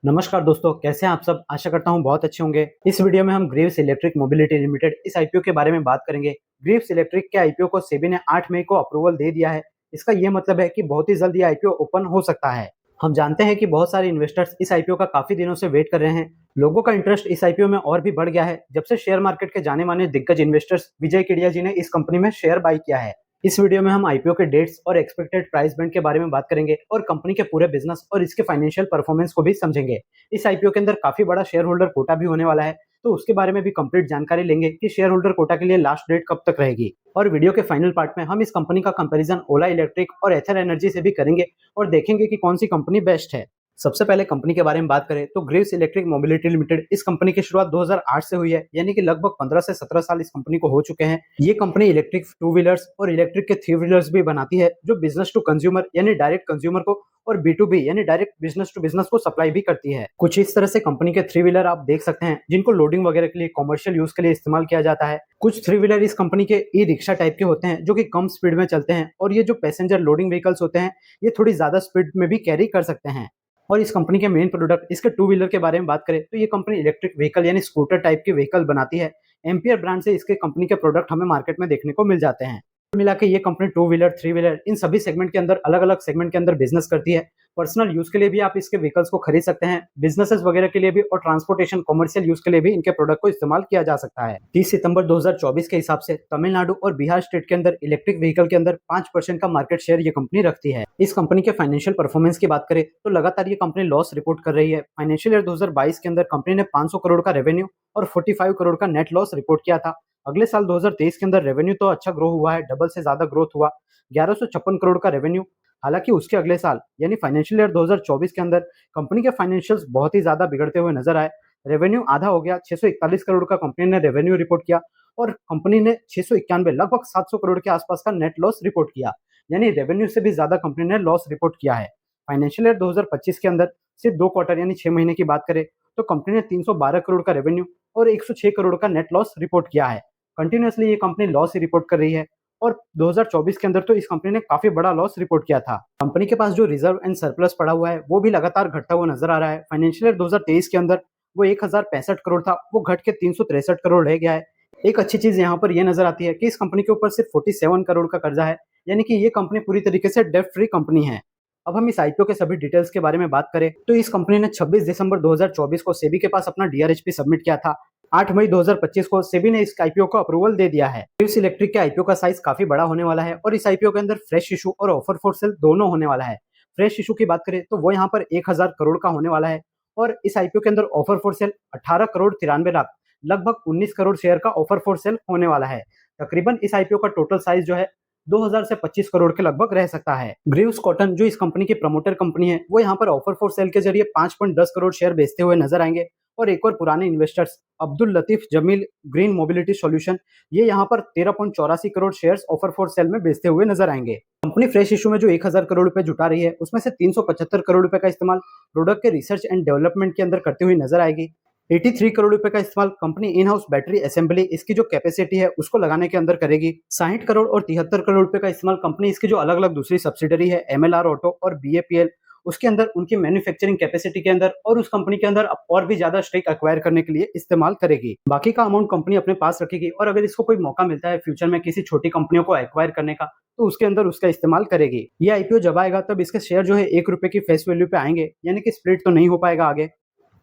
नमस्कार दोस्तों, कैसे हैं आप सब। आशा करता हूं बहुत अच्छे होंगे। इस वीडियो में हम ग्रीव्स इलेक्ट्रिक मोबिलिटी लिमिटेड इस आईपीओ के बारे में बात करेंगे। ग्रीव्स इलेक्ट्रिक के आईपीओ को सेबी ने 8 मई को अप्रूवल दे दिया है। इसका ये मतलब है कि बहुत ही जल्द ये आईपीओ ओपन हो सकता है। हम जानते हैं कि बहुत सारे इन्वेस्टर्स इस आईपीओ का काफी दिनों से वेट कर रहे हैं। लोगों का इंटरेस्ट इस आईपीओ में और भी बढ़ गया है जब से शेयर मार्केट के जाने माने दिग्गज इन्वेस्टर्स विजय केडिया जी ने इस कंपनी में शेयर बाई किया है। इस वीडियो में हम आईपीओ के डेट्स और एक्सपेक्टेड प्राइस बैंड के बारे में बात करेंगे और कंपनी के पूरे बिजनेस और इसके फाइनेंशियल परफॉर्मेंस को भी समझेंगे। इस आईपीओ के अंदर काफी बड़ा शेयर होल्डर कोटा भी होने वाला है, तो उसके बारे में भी कंप्लीट जानकारी लेंगे कि शेयर होल्डर कोटा के लिए लास्ट डेट कब तक रहेगी। और वीडियो के फाइनल पार्ट में हम इस कंपनी का कंपैरिजन ओला इलेक्ट्रिक और एथर एनर्जी से भी करेंगे और देखेंगे कि कौन सी कंपनी बेस्ट है। सबसे पहले कंपनी के बारे में बात करें तो ग्रीव्स इलेक्ट्रिक मोबिलिटी लिमिटेड इस कंपनी की शुरुआत 2008 से हुई है, यानी कि लगभग 15 से 17 साल इस कंपनी को हो चुके हैं। ये कंपनी इलेक्ट्रिक टू व्हीलर्स और इलेक्ट्रिक के थ्री व्हीलर्स भी बनाती है, जो बिजनेस टू कंज्यूमर यानी डायरेक्ट कंज्यूमर को और B2B यानी डायरेक्ट बिजनेस टू बिजनेस को सप्लाई भी करती है। कुछ इस तरह से कंपनी के थ्री व्हीलर आप देख सकते हैं, जिनको लोडिंग वगैरह के लिए कॉमर्शियल यूज के लिए इस्तेमाल किया जाता है। कुछ थ्री व्हीलर इस कंपनी के ई रिक्शा टाइप के होते हैं, जो कि कम स्पीड में चलते हैं, और ये जो पैसेंजर लोडिंग व्हीकल्स होते हैं ये थोड़ी ज्यादा स्पीड में भी कैरी कर सकते हैं। और इस कंपनी के मेन प्रोडक्ट इसके टू व्हीलर के बारे में बात करें तो ये कंपनी इलेक्ट्रिक व्हीकल यानी स्कूटर टाइप के व्हीकल बनाती है। एम्पियर ब्रांड से इसके कंपनी के प्रोडक्ट हमें मार्केट में देखने को मिल जाते हैं। कुल मिला के ये company two wheeler three wheeler इन सभी सेगमेंट के अंदर अलग अलग सेगमेंट के अंदर बिजनेस करती है। पर्सनल यूज के लिए भी आप इसके व्हीकल्स को खरीद सकते हैं, बिजनेसेस वगैरह के लिए भी, और ट्रांसपोर्टेशन कमर्शियल यूज के लिए भी इनके प्रोडक्ट को इस्तेमाल किया जा सकता है। 30 सितंबर 2024 के हिसाब से तमिलनाडु और बिहार स्टेट के अंदर इलेक्ट्रिक व्हीकल के अंदर 5% का मार्केट शेयर ये कंपनी रखती है। इस कंपनी के फाइनेंशियल परफॉर्मेंस की बात करें तो लगातार ये कंपनी लॉस रिपोर्ट कर रही है। फाइनेंशियल ईयर 2022 के अंदर कंपनी ने 500 करोड़ का रेवेन्यू और 45 करोड़ का नेट लॉस रिपोर्ट किया था। अगले साल 2023 के अंदर रेवेन्यू तो अच्छा ग्रो हुआ है, डबल से ज्यादा ग्रोथ हुआ, 1156 करोड़ का रेवेन्यू। हालांकि उसके अगले साल यानी फाइनेंशियल ईयर 2024 के अंदर कंपनी के फाइनेंशियल्स बहुत ही ज्यादा बिगड़ते हुए नजर आए। रेवेन्यू आधा हो गया, 641 करोड़ का कंपनी ने रेवेन्यू रिपोर्ट किया और कंपनी ने 691 लगभग 700 करोड़ के आसपास का नेट लॉस रिपोर्ट किया, यानी रेवेन्यू से भी ज्यादा कंपनी ने लॉस रिपोर्ट किया है। फाइनेंशियल ईयर 2025 के अंदर सिर्फ 2 क्वार्टर यानी 6 महीने की बात करें तो कंपनी ने 312 करोड़ का रेवेन्यू और 106 करोड़ का नेट लॉस रिपोर्ट किया है। कंटिन्यूअसली ये कंपनी लॉस ही रिपोर्ट कर रही है और 2024 के अंदर तो इस कंपनी ने काफी बड़ा लॉस रिपोर्ट किया था। कंपनी के पास जो रिजर्व एंड सरप्लस पड़ा हुआ है वो भी लगातार घटता हुआ नजर आ रहा है। फाइनेंशियल ईयर 2023 के अंदर वो 1065 करोड़ था, वो घट के 363 करोड़ रह गया है। एक अच्छी चीज यहाँ पर यह नजर आती है कि इस कंपनी के ऊपर सिर्फ 47 करोड़ का कर्जा है, यानी कि ये कंपनी पूरी तरीके से डेट फ्री कंपनी है। अब हम इस आईपीओ के सभी डिटेल्स के बारे में बात करें तो इस कंपनी ने 26 दिसंबर 2024 को सेबी के पास अपना डीआरएचपी सबमिट किया था। 8 मई 2025 को सेबी ने इस आईपीओ को अप्रूवल दे दिया है। ग्रीव्स इलेक्ट्रिक के आईपीओ का साइज काफी बड़ा होने वाला है और इस आईपीओ के अंदर फ्रेश इशू और ऑफर फॉर सेल दोनों होने वाला है। फ्रेश इशू की बात करें तो वो यहाँ पर 1000 करोड़ का होने वाला है और इस आईपीओ के अंदर offer for cell 18 crore 93 lakh लगभग 19 करोड़ शेयर का ऑफर फॉर सेल होने वाला है। तकरीबन इस आईपीओ का टोटल साइज जो है 2000 से 25 करोड़ के लगभग रह सकता है। ग्रीव्स कॉटन जो इस कंपनी की प्रमोटर कंपनी है वो यहाँ पर ऑफर फॉर सेल के जरिए 5.10 करोड़ शेयर बेचते हुए नजर आएंगे और एक और पुराने investors Abdul Latif Jameel green mobility solution ये यहाँ पर 13.84 crore shares offer for sale में बेचते हुए नजर आएंगे। कंपनी फ्रेश इशू में जो 1000 करोड़ रुपए जुटा रही है उसमें से 375 करोड़ रुपए का इस्तेमाल प्रोडक्ट के रिसर्च एंड डेवलपमेंट के अंदर करती हुई नजर आएगी। 83 करोड़ रुपए का इस्तेमाल company in house battery assembly इसकी जो कैपेसिटी है उसको लगाने के अंदर करेगी। 60 करोड़ और 73 करोड़ रुपए का इस्तेमाल कंपनी इसकी जो अलग अलग दूसरी सब्सिडरी है एमएलआर ऑटो और बीएपीएल उसके अंदर उनकी मैन्युफैक्चरिंग कैपेसिटी के अंदर और उस कंपनी के अंदर और भी ज्यादा स्टेक एक्वायर करने के लिए इस्तेमाल करेगी। बाकी का अमाउंट कंपनी अपने पास रखेगी और अगर इसको कोई मौका मिलता है फ्यूचर में किसी छोटी कंपनियों को एक्वायर करने का तो उसके अंदर उसका इस्तेमाल करेगी। ये आईपीओ जब आएगा तब इसके शेयर जो है 1 रुपए की फेस वैल्यू पे आएंगे, यानी कि स्प्लिट तो नहीं हो पाएगा आगे।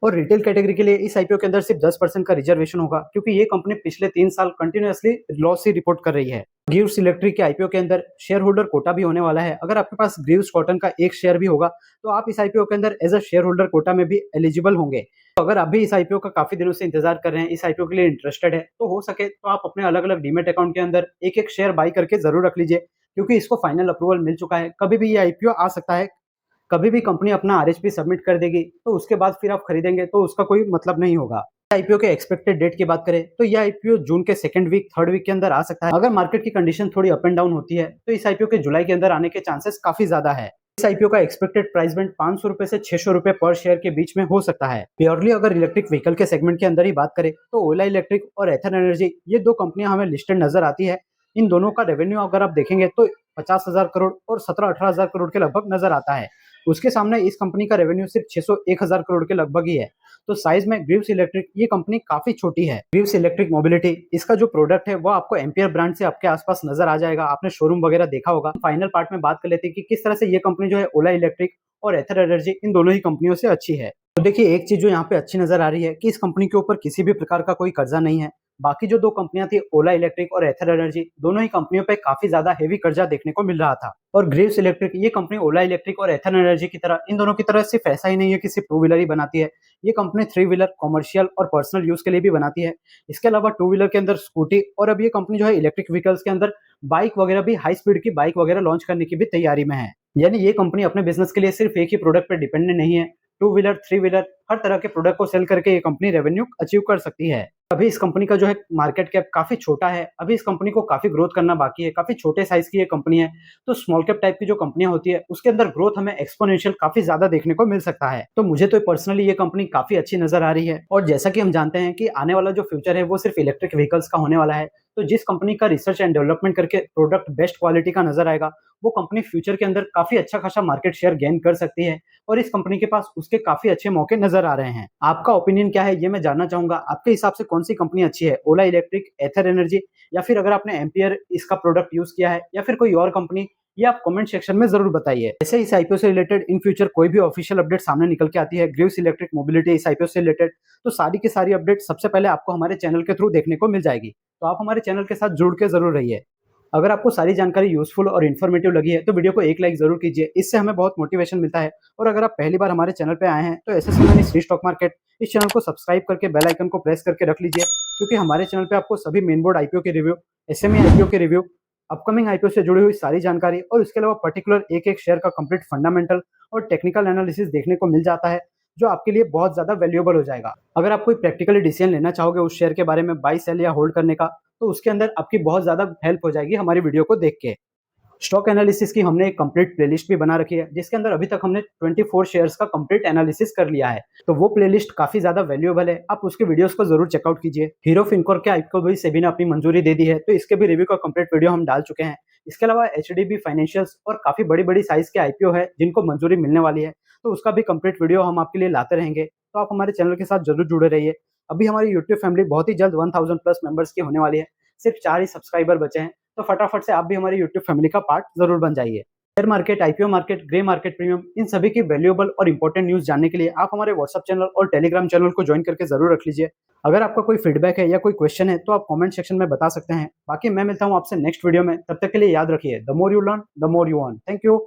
और रिटेल कैटेगरी के लिए इस आईपीओ के अंदर सिर्फ 10% का रिजर्वेशन होगा, क्योंकि ये कंपनी पिछले 3 साल कंटिन्यूअसली लॉस ही रिपोर्ट कर रही है। ग्रीव्स इलेक्ट्रिक के आईपीओ के अंदर शेयर होल्डर कोटा भी होने वाला है। अगर आपके पास ग्रीव्स कॉटन का एक शेयर भी होगा तो आप इस आईपीओ के अंदर as a share holder quota में भी एलिजिबल होंगे। तो अगर आप भी इस आईपीओ का काफी दिनों से इंतजार कर रहे हैं, इस आईपीओ के लिए इंटरेस्टेड है, तो हो सके तो आप अपने अलग अलग डीमेट अकाउंट के अंदर एक एक शेयर बाई करके जरूर रख लीजिए, क्योंकि इसको फाइनल अप्रूवल मिल चुका है। कभी भी ये आईपीओ आ सकता है, कभी भी कंपनी अपना आरएचपी सबमिट कर देगी, तो उसके बाद फिर आप खरीदेंगे तो उसका कोई मतलब नहीं होगा। आईपीओ के एक्सपेक्टेड डेट की बात करें तो यह आईपीओ जून के सेकंड वीक थर्ड वीक के अंदर आ सकता है। अगर मार्केट की कंडीशन थोड़ी अप एंड डाउन होती है तो इस आईपीओ के जुलाई के अंदर आने के चांसेस काफी ज्यादा है। इस आईपीओ का एक्सपेक्टेड प्राइस बैंड 500 रुपए से 600 रुपए पर शेयर के बीच में हो सकता है। प्योरली अगर इलेक्ट्रिक व्हीकल के सेगमेंट के अंदर ही बात करें तो ओला इलेक्ट्रिक और एथर एनर्जी ये दो कंपनियां हमें लिस्टेड नजर आती है। इन दोनों का रेवेन्यू अगर आप देखेंगे तो 50,000 करोड़ और 17-18 हजार करोड़ के लगभग नजर आता है। उसके सामने इस कंपनी का रेवेन्यू सिर्फ 601,000 करोड़ के लगभग ही है। तो साइज में ग्रीव्स इलेक्ट्रिक ये कंपनी काफी छोटी है। ग्रीव्स इलेक्ट्रिक मोबिलिटी इसका जो प्रोडक्ट है वो आपको एम्पियर ब्रांड से आपके आसपास नजर आ जाएगा, आपने शोरूम वगैरह देखा होगा। फाइनल पार्ट में बात कर लेते हैं कि किस तरह से ये कंपनी जो है ओला इलेक्ट्रिक और एथर एनर्जी इन दोनों ही कंपनियों से अच्छी है। तो देखिए, एक चीज जो यहाँ पे अच्छी नजर आ रही है कि इस कंपनी के ऊपर किसी भी प्रकार का कोई कर्जा नहीं है। बाकी जो दो कंपनियां थी ओला इलेक्ट्रिक और एथर एनर्जी, दोनों ही कंपनियों पे काफी ज्यादा हेवी कर्जा देखने को मिल रहा था। और ग्रीव्स इलेक्ट्रिक ये कंपनी ओला इलेक्ट्रिक और एथर एनर्जी की तरह इन दोनों की तरह सिर्फ ऐसा ही नहीं है कि सिर्फ टू व्हीलर ही बनाती है। ये कंपनी थ्री व्हीलर, कॉमर्शियल और पर्सनल यूज के लिए भी बनाती है। इसके अलावा टू व्हीलर के अंदर स्कूटी, और अब ये कंपनी जो है इलेक्ट्रिक व्हीकल्स के अंदर बाइक वगैरह भी, हाई स्पीड की बाइक वगैरह लॉन्च करने की भी तैयारी में है। यानी ये कंपनी अपने बिजनेस के लिए सिर्फ एक ही प्रोडक्ट पर डिपेंडेंट नहीं है। टू व्हीलर, थ्री व्हीलर, हर तरह के प्रोडक्ट को सेल करके ये कंपनी रेवेन्यू अचीव कर सकती है। अभी इस कंपनी का जो है मार्केट कैप काफी छोटा है, अभी इस कंपनी को काफी ग्रोथ करना बाकी है, काफी छोटे साइज की ये कंपनी है। तो स्मॉल कैप टाइप की जो कंपनियां होती है उसके अंदर ग्रोथ हमें एक्सपोनेंशियल काफी ज्यादा देखने को मिल सकता है। तो मुझे तो पर्सनली ये कंपनी काफी अच्छी नजर आ रही है। और जैसा कि हम जानते हैं कि आने वाला जो फ्यूचर है वो सिर्फ इलेक्ट्रिक व्हीकल्स का होने वाला है। तो जिस कंपनी का रिसर्च एंड डेवलपमेंट करके प्रोडक्ट बेस्ट क्वालिटी का नजर आएगा, वो कंपनी फ्यूचर के अंदर काफी अच्छा खासा मार्केट शेयर गेन कर सकती है। और इस कंपनी के पास उसके काफी अच्छे मौके नजर आ रहे हैं। आपका ओपिनियन क्या है ये मैं जानना चाहूंगा। आपके हिसाब से कौन सी कंपनी अच्छी है, ओला इलेक्ट्रिक, एथर एनर्जी, या फिर अगर आपने एम्पियर इसका प्रोडक्ट यूज किया है, या फिर कोई और कंपनी, ये आप कमेंट सेक्शन में जरूर बताइए। ऐसे इस आईपीओ से रिलेटेड इन फ्यूचर कोई भी ऑफिशियल अपडेट सामने निकल के आती है ग्रीव्स इलेक्ट्रिक मोबिलिटी इस आईपीओ से रिलेटेड, तो सारी की सारी अपडेट सबसे पहले आपको हमारे चैनल के थ्रू देखने को मिल जाएगी। तो आप हमारे चैनल के साथ जुड़ के जरूर रहिए। अगर आपको सारी जानकारी यूजफुल और इन्फॉर्मेटिव लगी है तो वीडियो को एक लाइक जरूर कीजिए, इससे हमें बहुत मोटिवेशन मिलता है। और अगर आप पहली बार हमारे चैनल पे आए हैं तो ऐसे समय श्री स्टॉक मार्केट इस चैनल को सब्सक्राइब करके बेल आइकन को प्रेस करके रख लीजिए, क्योंकि हमारे चैनल पे आपको सभी मेन बोर्ड आईपीओ के रिव्यू, एसएमई आईपीओ के रिव्यू, अपकमिंग आईपीओ से जुड़ी हुई सारी जानकारी और इसके अलावा पर्टिकुलर एक एक शेयर का कंप्लीट फंडामेंटल और टेक्निकल एनालिसिस देखने को मिल जाता है, जो आपके लिए बहुत ज्यादा वैल्यूएबल हो जाएगा। अगर आप कोई प्रैक्टिकली डिसीजन लेना चाहोगे उस शेयर के बारे में, बाई सेल या होल्ड करने का, तो उसके अंदर आपकी बहुत ज्यादा हेल्प हो जाएगी हमारी वीडियो को देख के। स्टॉक एनालिसिस की हमने एक कंप्लीट प्लेलिस्ट भी बना रखी है, जिसके अंदर अभी तक हमने 24 शेयर्स का कंप्लीट एनालिसिस कर लिया है। तो वो प्लेलिस्ट काफी ज्यादा वैल्यूएबल है, आप उसके वीडियोस को जरूर चेकआउट कीजिए। हीरो फिनकोर के आईपीओ भी सेबी ने अपनी मंजूरी दे दी है, तो इसके भी रिव्यू का कंप्लीट वीडियो हम डाल चुके हैं। इसके अलावा एचडीबी फाइनेंशियल्स और काफी बड़ी बड़ी साइज के आईपीओ है जिनको मंजूरी मिलने वाली है, तो उसका भी कंप्लीट वीडियो हम आपके लिए लाते रहेंगे। तो आप हमारे चैनल के साथ जरूर जुड़े रहिए। अभी हमारी यूट्यूब फैमिली बहुत ही जल्द 1000 प्लस मेंबर्स की होने वाली है, सिर्फ 4 ही सब्सक्राइबर बचे हैं। तो फटाफट से आप भी हमारी यूट्यूब फैमिली का पार्ट जरूर बन जाइए। Share market, IPO market, grey market premium, इन सभी की वैल्यूएबल और इंपॉर्टेंट न्यूज जानने के लिए आप हमारे व्हाट्सएप चैनल और टेलीग्राम चैनल को ज्वाइन करके जरूर रख लीजिए। अगर आपका कोई फीडबैक है या कोई क्वेश्चन है तो आप कमेंट सेक्शन में बता सकते हैं। बाकी मैं मिलता हूं आपसे नेक्स्ट वीडियो में, तब तक के लिए याद रखिए, the more you learn the more you earn. Thank you.